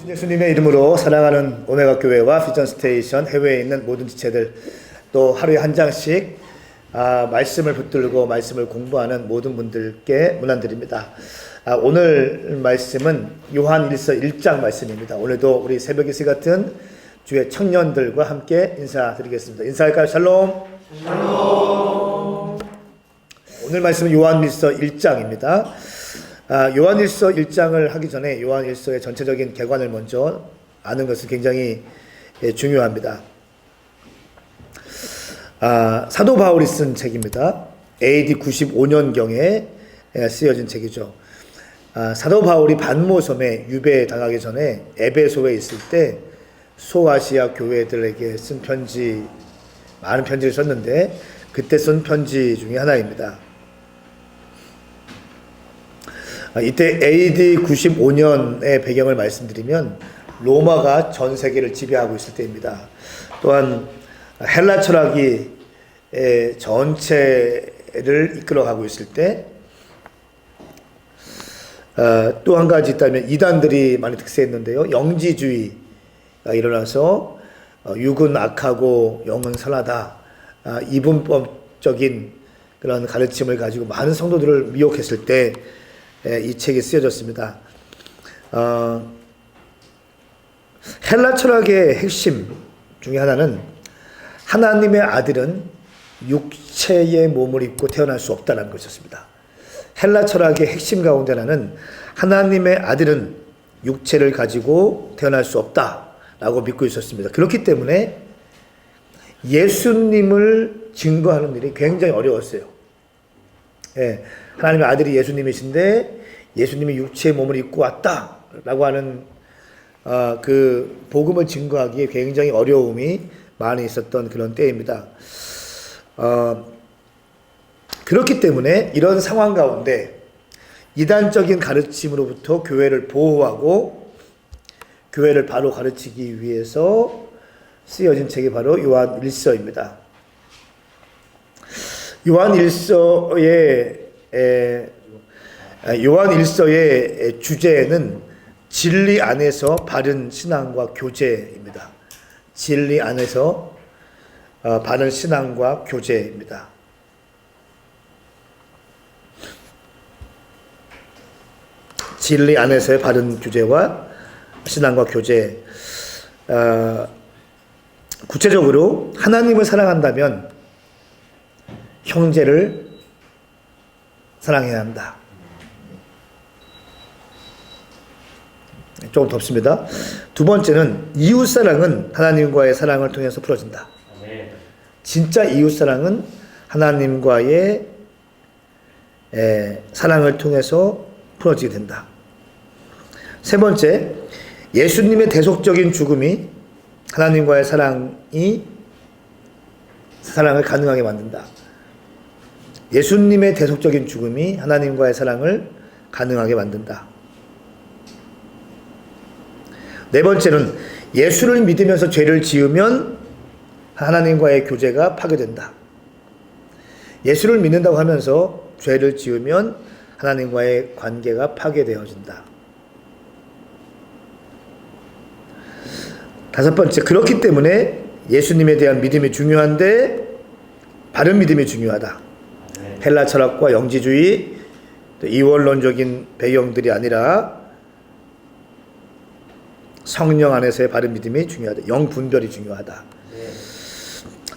예수님의 이름으로 사랑하는 오메가 교회와 비전 스테이션 해외에 있는 모든 지체들, 또 하루에 한 장씩 말씀을 붙들고 말씀을 공부하는 모든 분들께 문안드립니다. 오늘 말씀은 요한일서 1장 말씀입니다. 오늘도 우리 새벽 이슬 같은 주의 청년들과 함께 인사드리겠습니다. 인사할까요? 샬롬. 샬롬. 오늘 말씀은 요한일서 1장입니다. 요한일서 1장을 하기 전에 요한일서의 전체적인 개관을 먼저 아는 것은 굉장히 중요합니다. 사도 바울이 쓴 책입니다. AD 95년경에 쓰여진 책이죠. 사도 바울이 반모섬에 유배당하기 전에 에베소에 있을 때 소아시아 교회들에게 쓴 편지, 많은 편지를 썼는데 그때 쓴 편지 중에 하나입니다. 이때 AD 95년의 배경을 말씀드리면 로마가 전 세계를 지배하고 있을 때입니다. 또한 헬라 철학이 전체를 이끌어가고 있을 때, 또 한 가지 있다면 이단들이 많이 득세했는데요. 영지주의가 일어나서 육은 악하고 영은 선하다, 이분법적인 그런 가르침을 가지고 많은 성도들을 미혹했을 때 이 책이 쓰여졌습니다. 헬라 철학의 핵심 중에 하나는 하나님의 아들은 육체의 몸을 입고 태어날 수 없다는 것이었습니다. 헬라 철학의 핵심 가운데 하나는 하나님의 아들은 육체를 가지고 태어날 수 없다라고 믿고 있었습니다. 그렇기 때문에 예수님을 증거하는 일이 굉장히 어려웠어요. 하나님의 아들이 예수님이신데 예수님이 육체의 몸을 입고 왔다라고 하는 그 복음을 증거하기에 굉장히 어려움이 많이 있었던 그런 때입니다. 그렇기 때문에 이런 상황 가운데 이단적인 가르침으로부터 교회를 보호하고 교회를 바로 가르치기 위해서 쓰여진 책이 바로 요한일서입니다. 요한일서의 주제는 진리 안에서 바른 신앙과 교제입니다. 진리 안에서 바른 신앙과 교제입니다. 진리 안에서의 바른 교제와 신앙과 교제. 구체적으로 하나님을 사랑한다면 형제를 사랑해야 한다. 조금 덥습니다. 두 번째는 이웃사랑은 하나님과의 사랑을 통해서 풀어진다. 진짜 이웃사랑은 하나님과의 사랑을 통해서 풀어지게 된다. 세 번째, 예수님의 대속적인 죽음이 하나님과의 사랑을 가능하게 만든다. 예수님의 대속적인 죽음이 하나님과의 사랑을 가능하게 만든다. 네 번째는 예수를 믿으면서 죄를 지으면 하나님과의 교제가 파괴된다. 예수를 믿는다고 하면서 죄를 지으면 하나님과의 관계가 파괴되어진다. 다섯 번째, 그렇기 때문에 예수님에 대한 믿음이 중요한데 바른 믿음이 중요하다. 헬라 철학과 영지주의, 이원론적인 배경들이 아니라 성령 안에서의 바른 믿음이 중요하다. 영분별이 중요하다.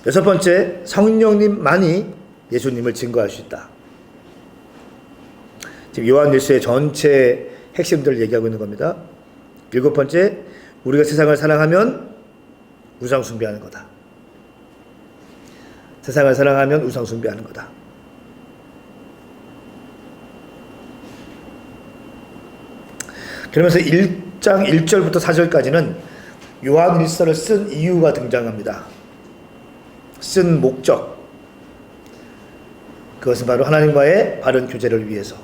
여섯 번째, 성령님만이 예수님을 증거할 수 있다. 지금 요한일서의 전체 핵심들을 얘기하고 있는 겁니다. 일곱 번째, 우리가 세상을 사랑하면 우상 숭배하는 거다. 세상을 사랑하면 우상 숭배하는 거다. 그러면서 1장 1절부터 4절까지는 요한일서를 쓴 이유가 등장합니다. 쓴 목적. 그것은 바로 하나님과의 바른 교제를 위해서.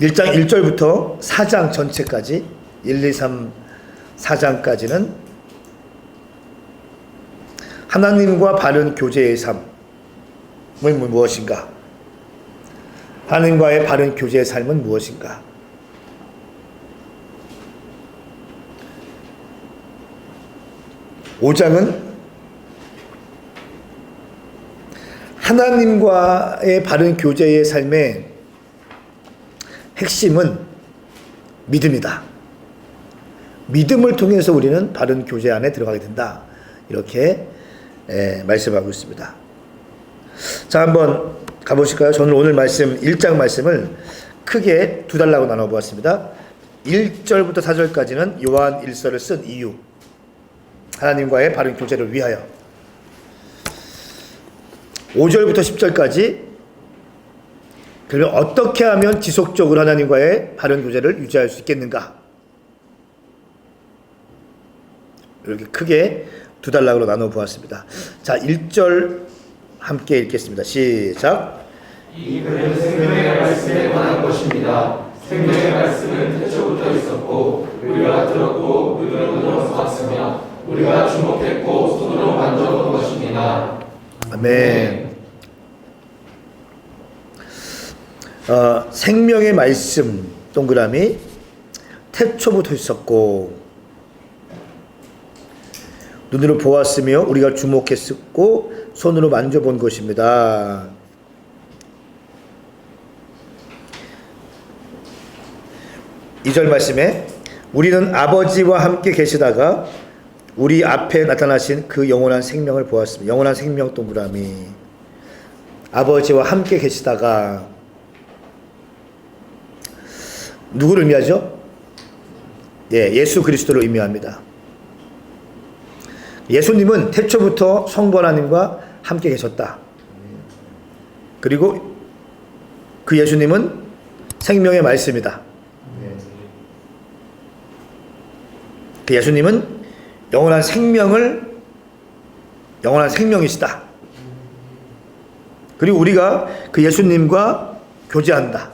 1장 1절부터 4장 전체까지 1, 2, 3, 4장까지는 하나님과 바른 교제의 삶은 무엇인가? 하나님과의 바른 교제의 삶은 무엇인가? 5장은 하나님과의 바른 교제의 삶의 핵심은 믿음이다. 믿음을 통해서 우리는 바른 교제 안에 들어가게 된다. 이렇게 말씀하고 있습니다. 자, 한번 가보실까요? 저는 오늘 말씀 1장 말씀을 크게 두 달라고 나눠보았습니다. 1절부터 4절까지는 요한 1서를 쓴 이유, 하나님과의 바른 교제를 위하여. 5절부터 10절까지 그러면 어떻게 하면 지속적으로 하나님과의 바른 교제를 유지할 수 있겠는가, 이렇게 크게 두 단락으로 나눠보았습니다. 자, 1절 함께 읽겠습니다. 시작. 이 글은 생명의 말씀에 관한 것입니다. 생명의 말씀은 태초부터 있었고 우리가 들었고 눈으로 봤으며 우리가 주목했고 손으로 만져본 것입니다. 아멘. 생명의 말씀 동그라미 태초부터 있었고 눈으로 보았으며 우리가 주목했었고 손으로 만져본 것입니다. 이 절 말씀에 우리는 아버지와 함께 계시다가 우리 앞에 나타나신 그 영원한 생명을 보았습니다. 영원한 생명 동그라미. 아버지와 함께 계시다가 누구를 의미하죠? 예, 예수 그리스도를 의미합니다. 예수님은 태초부터 성부 하나님과 함께 계셨다. 그리고 그 예수님은 생명의 말씀이다. 그 예수님은 영원한 생명이시다. 그리고 우리가 그 예수님과 교제한다.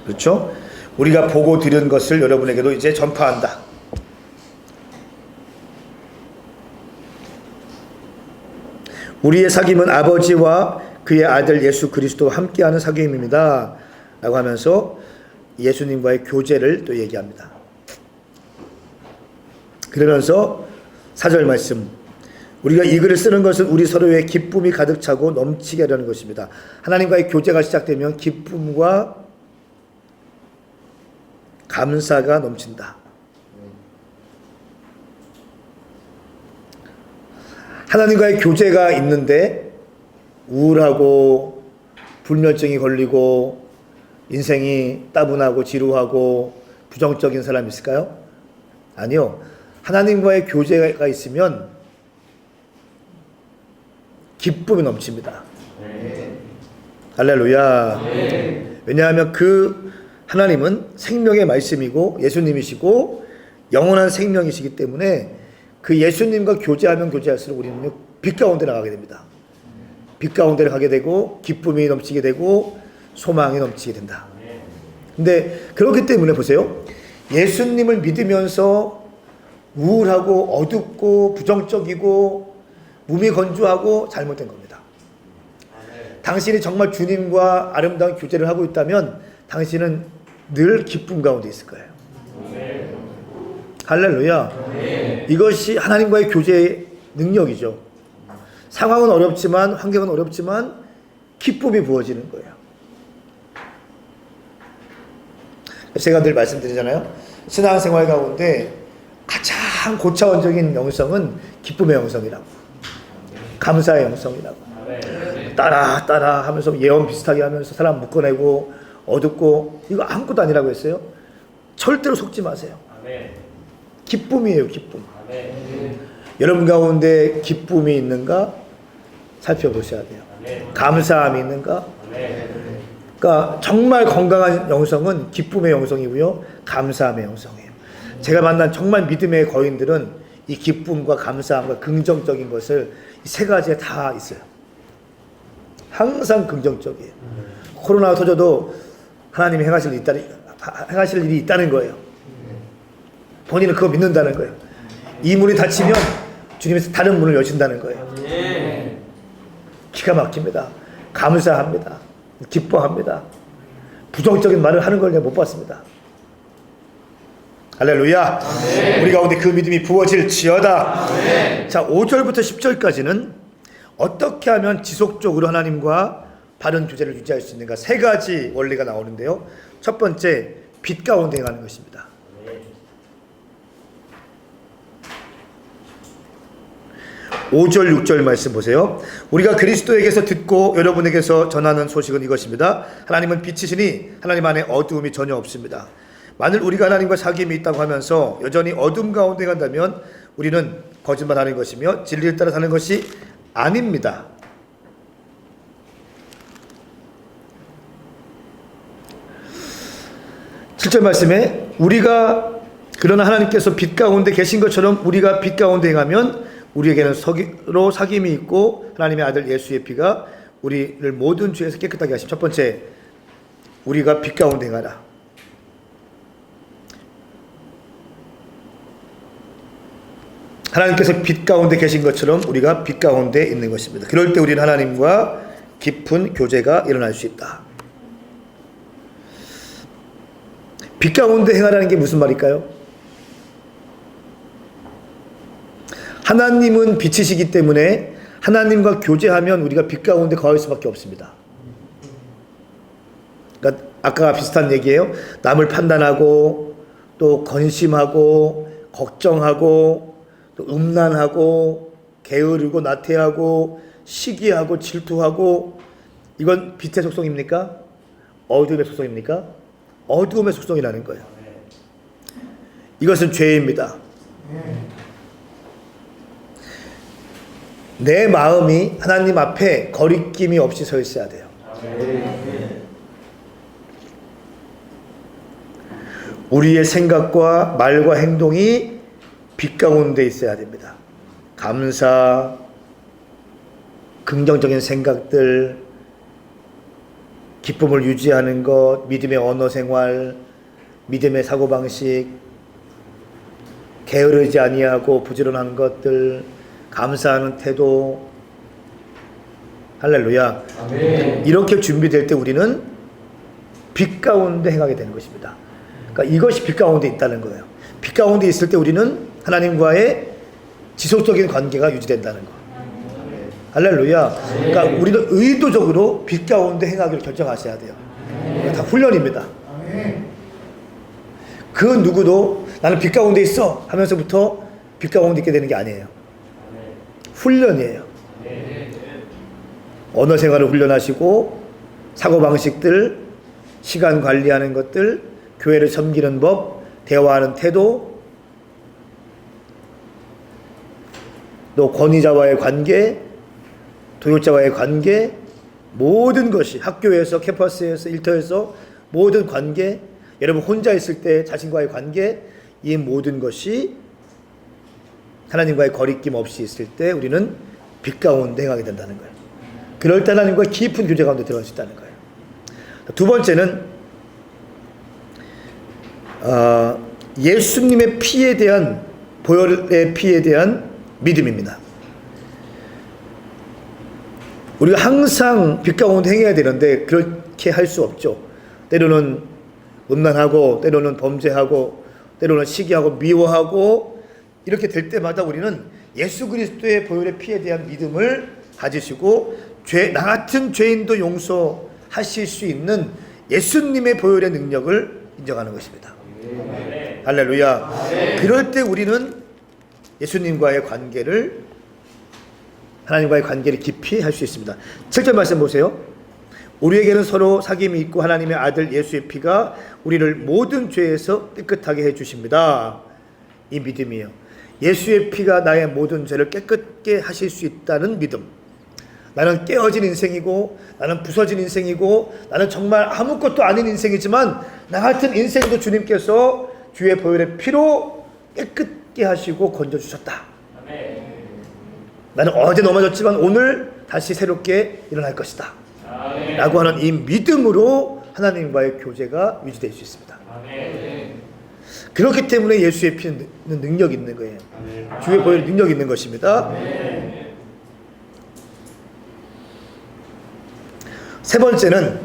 그렇죠? 우리가 보고 들은 것을 여러분에게도 이제 전파한다. 우리의 사귐은 아버지와 그의 아들 예수 그리스도와 함께하는 사귐입니다. 라고 하면서 예수님과의 교제를 또 얘기합니다. 그러면서 4절 말씀, 우리가 이 글을 쓰는 것은 우리 서로의 기쁨이 가득 차고 넘치게 하려는 것입니다. 하나님과의 교제가 시작되면 기쁨과 감사가 넘친다. 하나님과의 교제가 있는데 우울하고 불면증이 걸리고 인생이 따분하고 지루하고 부정적인 사람이 있을까요? 아니요. 하나님과의 교제가 있으면 기쁨이 넘칩니다. 할렐루야. 왜냐하면 그 하나님은 생명의 말씀이고 예수님이시고 영원한 생명이시기 때문에 그 예수님과 교제하면 교제할수록 우리는 빛 가운데 나가게 됩니다. 빛 가운데 가게 되고 기쁨이 넘치게 되고 소망이 넘치게 된다. 근데 그렇기 때문에 보세요. 예수님을 믿으면서 우울하고 어둡고 부정적이고 몸이 건조하고 잘못된 겁니다. 당신이 정말 주님과 아름다운 교제를 하고 있다면 당신은 늘 기쁨 가운데 있을 거예요. 할렐루야. 이것이 하나님과의 교제의 능력이죠. 상황은 어렵지만 환경은 어렵지만 기쁨이 부어지는 거예요. 제가 늘 말씀드리잖아요. 신앙생활 가운데 가장 고차원적인 영성은 기쁨의 영성이라고, 감사의 영성이라고. 따라 하면서 예언 비슷하게 하면서 사람 묶어내고 어둡고 이거 아무것도 아니라고 했어요. 절대로 속지 마세요. 기쁨이에요, 기쁨. 여러분 가운데 기쁨이 있는가 살펴보셔야 돼요. 감사함이 있는가. 그러니까 정말 건강한 영성은 기쁨의 영성이고요, 감사함의 영성이에요. 제가 만난 정말 믿음의 거인들은 이 기쁨과 감사함과 긍정적인 것을 이 세 가지에 다 있어요. 항상 긍정적이에요. 코로나가 터져도 하나님이 행하실 일이 있다는 거예요. 본인은 그거 믿는다는 거예요. 이 문이 닫히면 주님이 다른 문을 여신다는 거예요. 기가 막힙니다. 감사합니다. 기뻐합니다. 부정적인 말을 하는 걸 내가 못 봤습니다. 할렐루야. 우리 가운데 그 믿음이 부어질지어다. 자, 5절부터 10절까지는 어떻게 하면 지속적으로 하나님과 바른 교제를 유지할 수 있는가, 세 가지 원리가 나오는데요. 첫 번째, 빛 가운데 행하는 것입니다. 5절 6절 말씀 보세요. 우리가 그리스도에게서 듣고 여러분에게서 전하는 소식은 이것입니다. 하나님은 빛이시니 하나님 안에 어두움이 전혀 없습니다. 만일 우리가 하나님과 사귐이 있다고 하면서 여전히 어둠 가운데 간다면 우리는 거짓말하는 것이며 진리를 따라 사는 것이 아닙니다. (7절) 말씀에 우리가 그러나 하나님께서 빛 가운데 계신 것처럼 우리가 빛 가운데 행하면 우리에게는 서로 사귐이 있고 하나님의 아들 예수의 피가 우리를 모든 죄에서 깨끗하게 하심. 첫 번째, 우리가 빛 가운데 행하라. 하나님께서 빛 가운데 계신 것처럼 우리가 빛 가운데 있는 것입니다. 그럴 때 우리는 하나님과 깊은 교제가 일어날 수 있다. 빛 가운데 행하라는 게 무슨 말일까요? 하나님은 빛이시기 때문에 하나님과 교제하면 우리가 빛 가운데 거할 수밖에 없습니다. 그러니까 아까 비슷한 얘기예요. 남을 판단하고 또 건심하고 걱정하고 또 음란하고 게으르고 나태하고 시기하고 질투하고, 이건 빛의 속성입니까? 어둠의 속성입니까? 어두움의 속성이라는 거예요. 이것은 죄입니다. 내 마음이 하나님 앞에 거리낌이 없이 서 있어야 돼요. 우리의 생각과 말과 행동이 빛 가운데 있어야 됩니다. 감사, 긍정적인 생각들, 기쁨을 유지하는 것, 믿음의 언어 생활, 믿음의 사고방식, 게으르지 아니하고 부지런한 것들, 감사하는 태도. 할렐루야. 아멘. 이렇게 준비될 때 우리는 빛 가운데 행하게 되는 것입니다. 그러니까 이것이 빛 가운데 있다는 거예요. 빛 가운데 있을 때 우리는 하나님과의 지속적인 관계가 유지된다는 거. 할렐루야. 그러니까 우리는 의도적으로 빛 가운데 행하기를 결정하셔야 돼요. 다 훈련입니다. 그 누구도 나는 빛 가운데 있어 하면서부터 빛 가운데 있게 되는 게 아니에요. 훈련이에요. 언어 생활을 훈련하시고 사고방식들, 시간 관리하는 것들, 교회를 섬기는 법, 대화하는 태도, 또 권위자와의 관계, 도요자와의 관계, 모든 것이 학교에서, 캠퍼스에서, 일터에서 모든 관계, 여러분 혼자 있을 때 자신과의 관계, 이 모든 것이 하나님과의 거리낌 없이 있을 때 우리는 빛 가운데 행하게 된다는 거예요. 그럴 때 하나님과 깊은 교제 가운데 들어갈 수 있다는 거예요. 두 번째는 예수님의 피에 대한, 보혈의 피에 대한 믿음입니다. 우리가 항상 빛 가운데 행해야 되는데 그렇게 할 수 없죠. 때로는 음란하고, 때로는 범죄하고, 때로는 시기하고, 미워하고, 이렇게 될 때마다 우리는 예수 그리스도의 보혈의 피에 대한 믿음을 가지시고 나 같은 죄인도 용서하실 수 있는 예수님의 보혈의 능력을 인정하는 것입니다. 할렐루야. 그럴 때 우리는 예수님과의 관계를, 하나님과의 관계를 깊이 할 수 있습니다. 7절 말씀 보세요. 우리에게는 서로 사귐이 있고 하나님의 아들 예수의 피가 우리를 모든 죄에서 깨끗하게 해주십니다. 이 믿음이에요. 예수의 피가 나의 모든 죄를 깨끗게 하실 수 있다는 믿음. 나는 깨어진 인생이고, 나는 부서진 인생이고, 나는 정말 아무것도 아닌 인생이지만 나 같은 인생도 주님께서 주의 보혈의 피로 깨끗게 하시고 건져주셨다. 나는 어제 넘어졌지만 오늘 다시 새롭게 일어날 것이다. 라고 하는 이 믿음으로 하나님과의 교제가 유지될 수 있습니다. 그렇기 때문에 예수의 피는 능력이 있는 거예요. 주의 보혈의 능력이 있는 것입니다. 세 번째는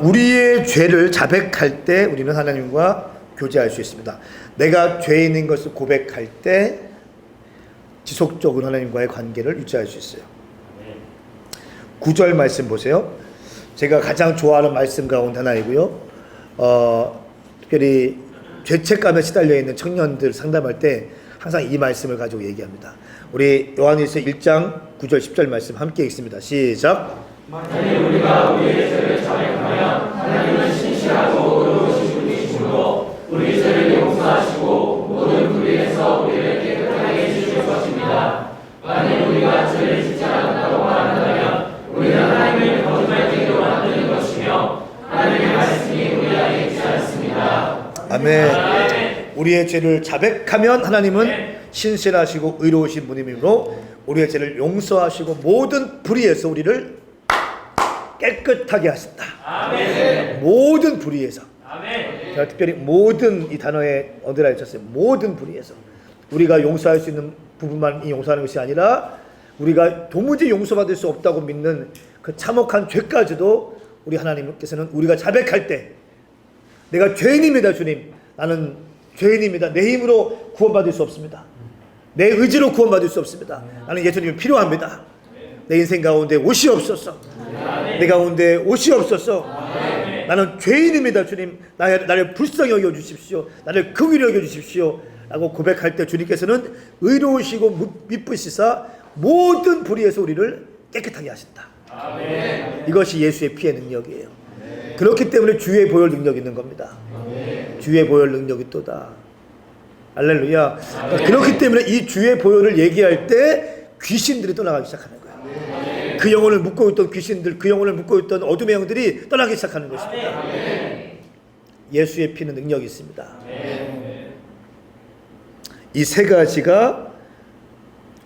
우리의 죄를 자백할 때 우리는 하나님과 교제할 수 있습니다. 내가 죄인인 것을 고백할 때 지속적으로 하나님과의 관계를 유지할 수 있어요. 9절 말씀 보세요. 제가 가장 좋아하는 말씀 가운데 하나이고요. 특별히 죄책감에 시달려 있는 청년들 상담할 때 항상 이 말씀을 가지고 얘기합니다. 우리 요한일서 1장 9절 10절 말씀 함께 읽습니다. 시작. 만일 우리가 우리의 죄를 자백하면 하나님은 신실하고 의로우신 분이시므로 우리 죄를 용서하시고 모든 불의에서 우리를 깨끗하게 해주실 것입니다. 만일 우리가 죄를 짓지 않았다고 말한다면 우리는 하나님을 거짓말쟁이로 만드는 것이며 하나님의 말씀이 우리 안에 있지 않습니다. 아멘. 우리의 죄를 자백하면 하나님은 신실하시고 의로우신 분이므로 우리의 죄를 용서하시고 모든 불의에서 우리를 깨끗하게 하신다. 아멘. 모든 불의에서. 아멘. 제가 특별히 모든 이 단어에 얻으라 했었어요. 모든 불의에서 우리가 용서할 수 있는 부분만 용서하는 것이 아니라 우리가 도무지 용서받을 수 없다고 믿는 그 참혹한 죄까지도 우리 하나님께서는 우리가 자백할 때 내가 죄인입니다. 주님, 나는 죄인입니다. 내 힘으로 구원받을 수 없습니다. 내 의지로 구원받을 수 없습니다. 나는 예수님이 필요합니다. 내 인생 가운데 옷이 없었어. 내 가운데 옷이 없었어. 나는 죄인입니다. 주님, 나를 불쌍히 여겨주십시오. 나를 긍휼히 여겨주십시오. 라고 고백할 때 주님께서는 의로우시고 미쁘시사 모든 불의에서 우리를 깨끗하게 하신다. 이것이 예수의 피의 능력이에요. 그렇기 때문에 주의 보혈 능력이 있는 겁니다. 주의 보혈 능력이 또다. 할렐루야. 그렇기 때문에 이 주의 보혈을 얘기할 때 귀신들이 떠나가기 시작하는 거예요. 그 영혼을 묶고 있던 귀신들, 그 영혼을 묶고 있던 어둠의 영들이 떠나기 시작하는 것입니다. 예수의 피는 능력이 있습니다. 이 세 가지가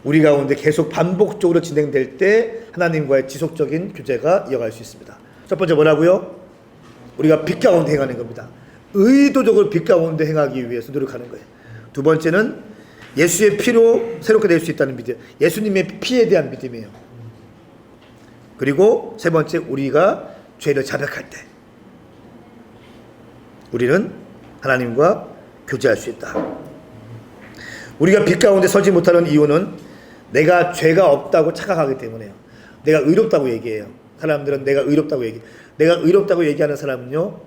우리 가운데 계속 반복적으로 진행될 때 하나님과의 지속적인 교제가 이어갈 수 있습니다. 첫 번째 뭐라고요? 우리가 빛 가운데 행하는 겁니다. 의도적으로 빛 가운데 행하기 위해서 노력하는 거예요. 두 번째는 예수의 피로 새롭게 될 수 있다는 믿음, 예수님의 피에 대한 믿음이에요. 그리고 세 번째, 우리가 죄를 자백할 때 우리는 하나님과 교제할 수 있다. 우리가 빛 가운데 서지 못하는 이유는 내가 죄가 없다고 착각하기 때문에요. 내가 의롭다고 얘기해요. 사람들은 내가 의롭다고 얘기해요. 내가 의롭다고 얘기하는 사람은요,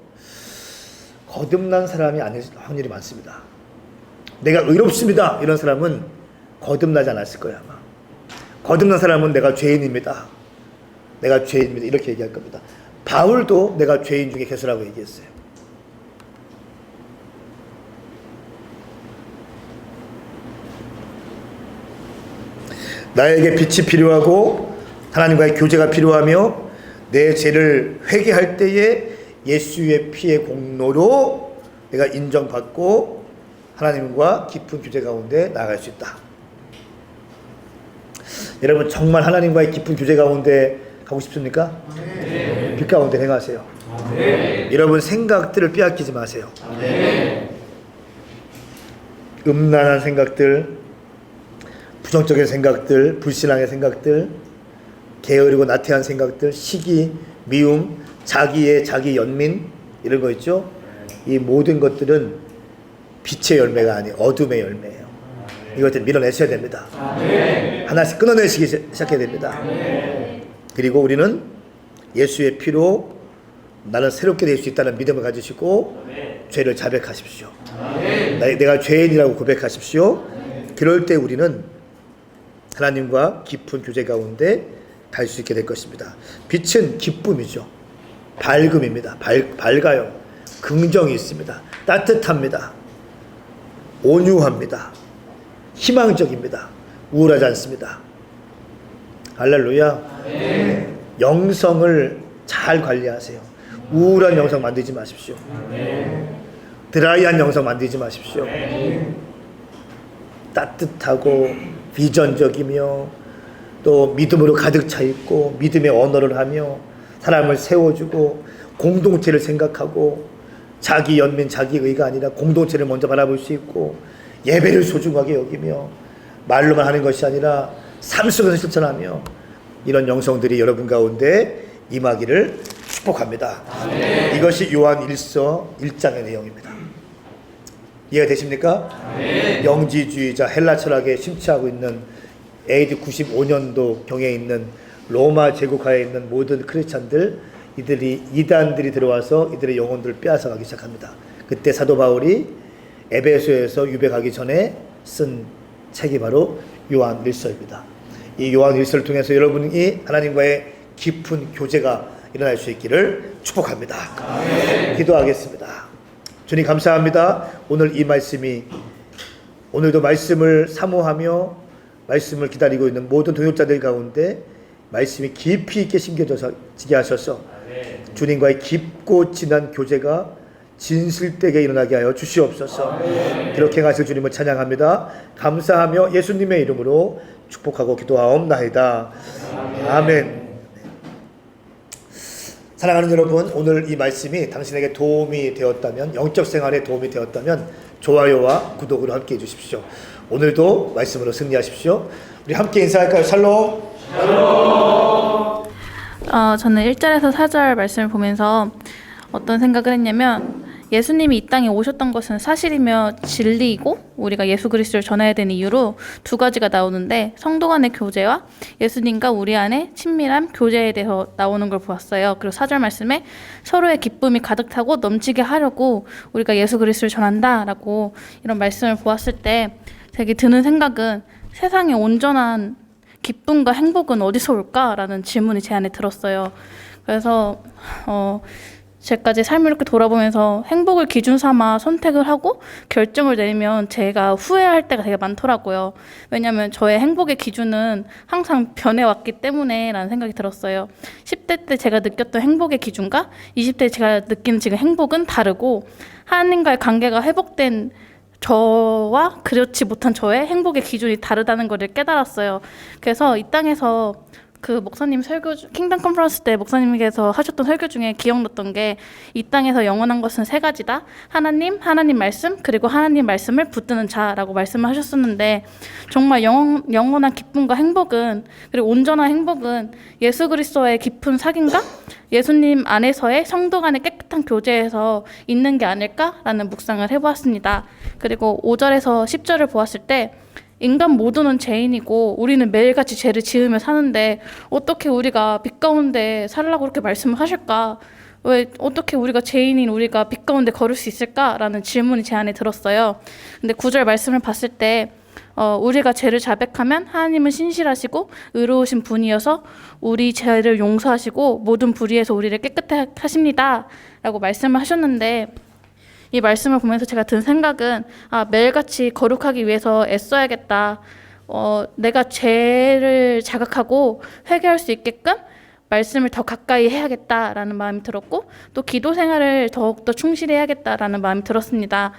거듭난 사람이 아닐 확률이 많습니다. 내가 의롭습니다 이런 사람은 거듭나지 않았을 거야 아마. 거듭난 사람은 내가 죄인입니다. 내가 죄인입니다 이렇게 얘기할 겁니다. 바울도 내가 죄인 중에 괴수라고 얘기했어요. 나에게 빛이 필요하고 하나님과의 교제가 필요하며 내 죄를 회개할 때에 예수의 피의 공로로 내가 인정받고 하나님과 깊은 교제 가운데 나아갈 수 있다. 여러분 정말 하나님과의 깊은 교제 가운데 가고 싶습니까? 네. 빛 가운데 행하세요. 네. 여러분 생각들을 빼앗기지 마세요. 네. 음란한 생각들, 부정적인 생각들, 불신앙의 생각들, 게으르고 나태한 생각들, 시기, 미움, 자기 연민 이런 거 있죠? 이 모든 것들은 빛의 열매가 아니에요. 어둠의 열매예요. 이것들 밀어내셔야 됩니다. 하나씩 끊어내시기 시작해야 됩니다. 그리고 우리는 예수의 피로 나는 새롭게 될 수 있다는 믿음을 가지시고 죄를 자백하십시오. 내가 죄인이라고 고백하십시오. 그럴 때 우리는 하나님과 깊은 교제 가운데 갈 수 있게 될 것입니다. 빛은 기쁨이죠. 밝음입니다. 밝아요. 긍정이 있습니다. 따뜻합니다. 온유합니다. 희망적입니다. 우울하지 않습니다. 할렐루야. 네. 영성을 잘 관리하세요. 우울한 영성 만들지 마십시오. 드라이한 영성 만들지 마십시오. 따뜻하고 비전적이며 또 믿음으로 가득 차 있고 믿음의 언어를 하며 사람을 세워주고 공동체를 생각하고 자기 연민 자기의가 아니라 공동체를 먼저 바라볼 수 있고 예배를 소중하게 여기며 말로만 하는 것이 아니라 삶 속에서 실천하며 이런 영성들이 여러분 가운데 임하기를 축복합니다. 아멘. 이것이 요한 1서 1장의 내용입니다. 이해가 되십니까? 네. 영지주의자 헬라 철학에 심취하고 있는 AD 95년도 경에 있는 로마 제국하에 있는 모든 크리스찬들, 이단들이 들어와서 이들의 영혼들을 빼앗아가기 시작합니다. 그때 사도 바울이 에베소에서 유배가기 전에 쓴 책이 바로 요한일서입니다. 이 요한일서를 통해서 여러분이 하나님과의 깊은 교제가 일어날 수 있기를 축복합니다. 아멘. 기도하겠습니다. 주님 감사합니다. 오늘 이 말씀이 오늘도 말씀을 사모하며 말씀을 기다리고 있는 모든 동역자들 가운데 말씀이 깊이 있게 심겨지게 하셔서 주님과의 깊고 진한 교제가 진실되게 일어나게 하여 주시옵소서. 그렇게 하실 주님을 찬양합니다. 감사하며 예수님의 이름으로 축복하고 기도하옵나이다. 아멘. 사랑하는 여러분, 오늘 이 말씀이 당신에게 도움이 되었다면, 영적 생활에 도움이 되었다면 좋아요와 구독으로 함께 해주십시오. 오늘도 말씀으로 승리하십시오. 우리 함께 인사할까요? 샬롬. 저는 1절에서 4절 말씀을 보면서 어떤 생각을 했냐면, 예수님이 이 땅에 오셨던 것은 사실이며 진리이고 우리가 예수 그리스도를 전해야 되는 이유로 두 가지가 나오는데, 성도 간의 교제와 예수님과 우리 안에 친밀한 교제에 대해서 나오는 걸 보았어요. 그리고 4절 말씀에 서로의 기쁨이 가득 차고 넘치게 하려고 우리가 예수 그리스도를 전한다라고 이런 말씀을 보았을 때 되게 드는 생각은, 세상의 온전한 기쁨과 행복은 어디서 올까라는 질문이 제 안에 들었어요. 그래서 제까지 삶을 이렇게 돌아보면서 행복을 기준 삼아 선택을 하고 결정을 내리면 제가 후회할 때가 되게 많더라고요. 왜냐하면 저의 행복의 기준은 항상 변해왔기 때문에 라는 생각이 들었어요. 10대 때 제가 느꼈던 행복의 기준과 20대 제가 느끼는 지금 행복은 다르고, 하나님과의 관계가 회복된 저와 그렇지 못한 저의 행복의 기준이 다르다는 것을 깨달았어요. 그래서 이 땅에서 그 목사님 킹덤 컨퍼런스 때 목사님께서 하셨던 설교 중에 기억났던 게, 이 땅에서 영원한 것은 세 가지다. 하나님, 하나님 말씀, 그리고 하나님 말씀을 붙드는 자라고 말씀을 하셨었는데, 정말 영원한 기쁨과 행복은, 그리고 온전한 행복은 예수 그리스도의 깊은 사귐과 예수님 안에서의 성도 간의 깨끗한 교제에서 있는 게 아닐까라는 묵상을 해보았습니다. 그리고 5절에서 10절을 보았을 때, 인간 모두는 죄인이고 우리는 매일같이 죄를 지으며 사는데 어떻게 우리가 빛 가운데 살라고 그렇게 말씀을 하실까? 왜 어떻게 우리가 죄인인 우리가 빛 가운데 걸을 수 있을까라는 질문이 제 안에 들었어요. 근데 9절 말씀을 봤을 때 우리가 죄를 자백하면 하나님은 신실하시고 의로우신 분이어서 우리 죄를 용서하시고 모든 불의에서 우리를 깨끗하게 하십니다 라고 말씀을 하셨는데, 이 말씀을 보면서 제가 든 생각은, 매일같이 거룩하기 위해서 애써야겠다. 내가 죄를 자각하고 회개할 수 있게끔 말씀을 더 가까이 해야겠다라는 마음이 들었고, 또 기도 생활을 더욱더 충실히 해야겠다라는 마음이 들었습니다.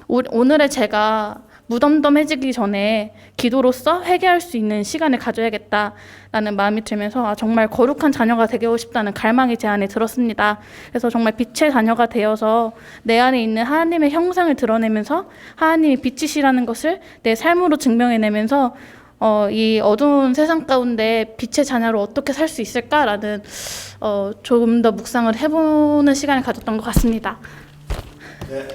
오늘의 제가 무덤덤해지기 전에 기도로서 회개할 수 있는 시간을 가져야겠다라는 마음이 들면서 정말 거룩한 자녀가 되고 싶다는 갈망이 제 안에 들었습니다. 그래서 정말 빛의 자녀가 되어서 내 안에 있는 하나님의 형상을 드러내면서 하나님이 빛이시라는 것을 내 삶으로 증명해내면서 이 어두운 세상 가운데 빛의 자녀로 어떻게 살 수 있을까라는 조금 더 묵상을 해보는 시간을 가졌던 것 같습니다. 네.